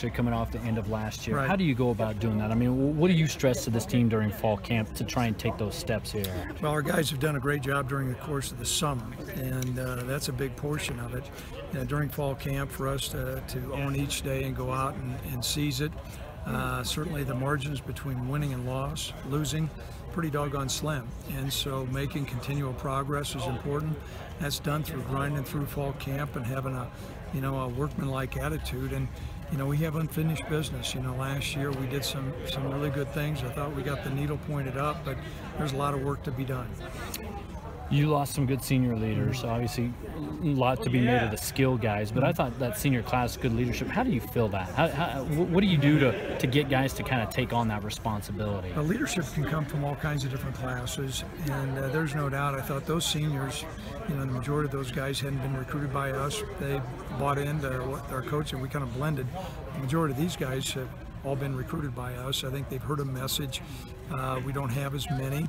especially coming off the end of last year. Right. How do you go about doing that? I mean, what do you stress to this team during fall camp to try and take those steps here? Well, our guys have done a great job during the course of the summer, and that's a big portion of it. During fall camp, for us to own each day and go out and seize it. Certainly the margins between winning and losing, pretty doggone slim. And so making continual progress is important. That's done through grinding through fall camp and having a workmanlike attitude. And we have unfinished business. Last year we did some really good things. I thought we got the needle pointed up, but there's a lot of work to be done. You lost some good senior leaders, obviously a lot to be made of the skill guys, but I thought that senior class, good leadership. How do you feel that? What do you do to get guys to kind of take on that responsibility? Leadership can come from all kinds of different classes, and there's no doubt. I thought those seniors, the majority of those guys hadn't been recruited by us. They bought into what our coach, and we kind of blended. The majority of these guys have all been recruited by us. I think they've heard a message. We don't have as many,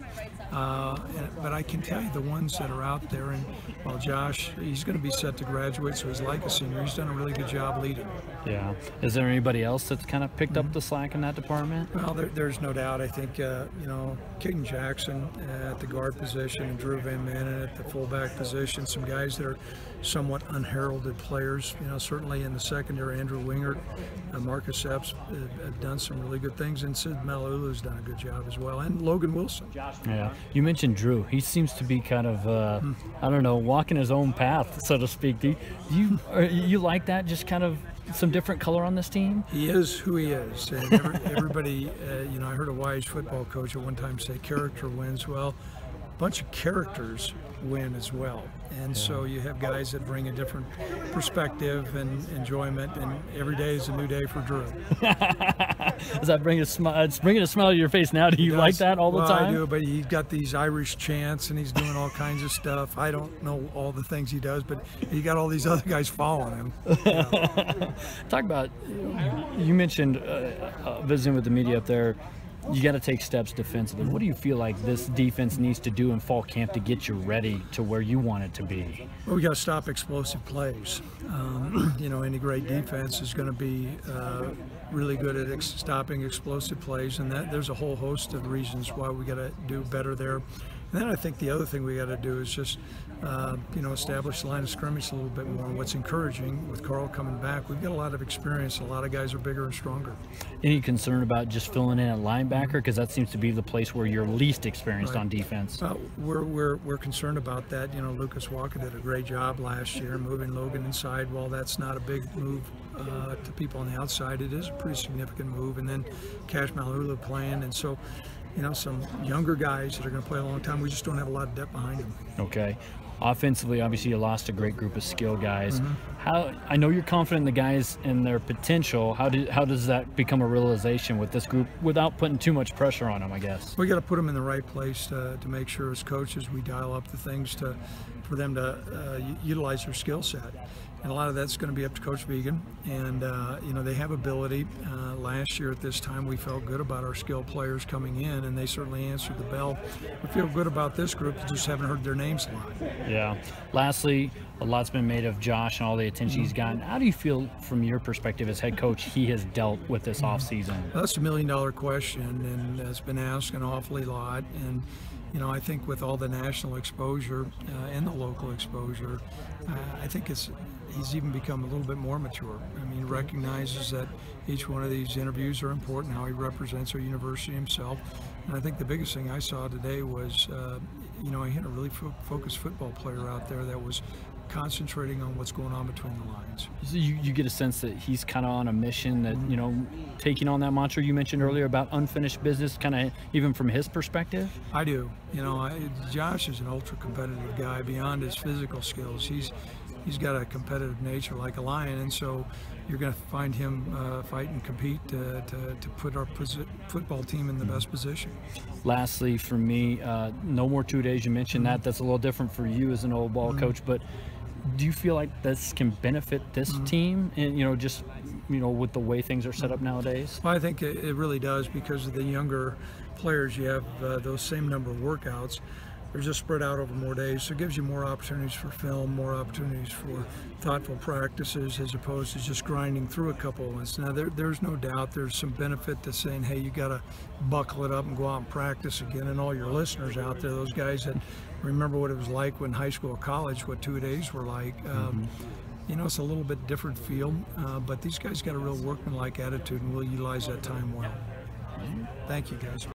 but I can tell you the ones that are out there, and well, Josh, he's going to be set to graduate, so he's like a senior. He's done a really good job leading. Yeah. Is there anybody else that's kind of picked up the slack in that department? Well, there's no doubt. I think, Caden Jackson at the guard position and Drew Van Manen at the fullback position, some guys that are somewhat unheralded players. Certainly in the secondary, Andrew Wingert, Marcus Epps have done some really good things, and Sid Malulu's done a good job as well, and Logan Wilson. Yeah, you mentioned Drew. He seems to be kind of, I don't know, walking his own path, so to speak. Do you like that? Just kind of some different color on this team? He is who he is. And everybody, I heard a wise football coach at one time say, "Character wins." Well, a bunch of characters win as well. And so you have guys that bring a different perspective and enjoyment, and every day is a new day for Drew. Does that bring a smile? It's bringing a smile to your face now. Do you like that all the time? I do, but he's got these Irish chants, and he's doing all kinds of stuff. I don't know all the things he does, but he got all these other guys following him. Talk about, you mentioned visiting with the media up there. You got to take steps defensively. What do you feel like this defense needs to do in fall camp to get you ready to where you want it to be? Well, we got to stop explosive plays. Any great defense is going to be really good at stopping explosive plays, and there's a whole host of reasons why we got to do better there. And then I think the other thing we got to do is just, establish the line of scrimmage a little bit more. And what's encouraging with Carl coming back, we've got a lot of experience. A lot of guys are bigger and stronger. Any concern about just filling in at linebacker? Because that seems to be the place where you're least experienced on defense. We're concerned about that. Lucas Walker did a great job last year moving Logan inside. While that's not a big move to people on the outside, it is a pretty significant move. And then Cash Malulu playing, and so some younger guys that are going to play a long time. We just don't have a lot of depth behind them. Okay. Offensively, obviously, you lost a great group of skill guys. I know you're confident in the guys and their potential. How does that become a realization with this group without putting too much pressure on them, I guess? We got to put them in the right place to make sure as coaches we dial up the things for them to utilize their skill set. And a lot of that's going to be up to Coach Vegan. And, they have ability. Last year at this time, we felt good about our skilled players coming in, and they certainly answered the bell. We feel good about this group. We just haven't heard their names a lot. Yeah. Lastly, a lot's been made of Josh and all the attention he's gotten. How do you feel from your perspective as head coach he has dealt with this offseason? Well, that's $1 million question, and it's been asked an awfully lot. And I think with all the national exposure and the local exposure, I think he's even become a little bit more mature. I mean, recognizes that each one of these interviews are important, how he represents our university himself. And I think the biggest thing I saw today was, he had a really focused football player out there that was concentrating on what's going on between the lines. So you get a sense that he's kind of on a mission that, taking on that mantra you mentioned earlier about unfinished business, kind of even from his perspective? I do. Josh is an ultra competitive guy beyond his physical skills. He's got a competitive nature like a lion, and so you're going to find him fight and compete to put our football team in the best position. Lastly, for me, no more 2 days. You mentioned that's a little different for you as an old ball coach, but do you feel like this can benefit this team, and with the way things are set up nowadays? Well, I think it really does, because of the younger players. You have those same number of workouts, they're just spread out over more days, so it gives you more opportunities for film, more opportunities for thoughtful practices as opposed to just grinding through a couple of ones. Now there's no doubt there's some benefit to saying, hey, you got to buckle it up and go out and practice again. And all your listeners out there, those guys that remember what it was like when high school or college, what 2 days were like. You know, it's a little bit different feel, but these guys got a real workmanlike attitude, and we'll utilize that time well. Thank you, guys.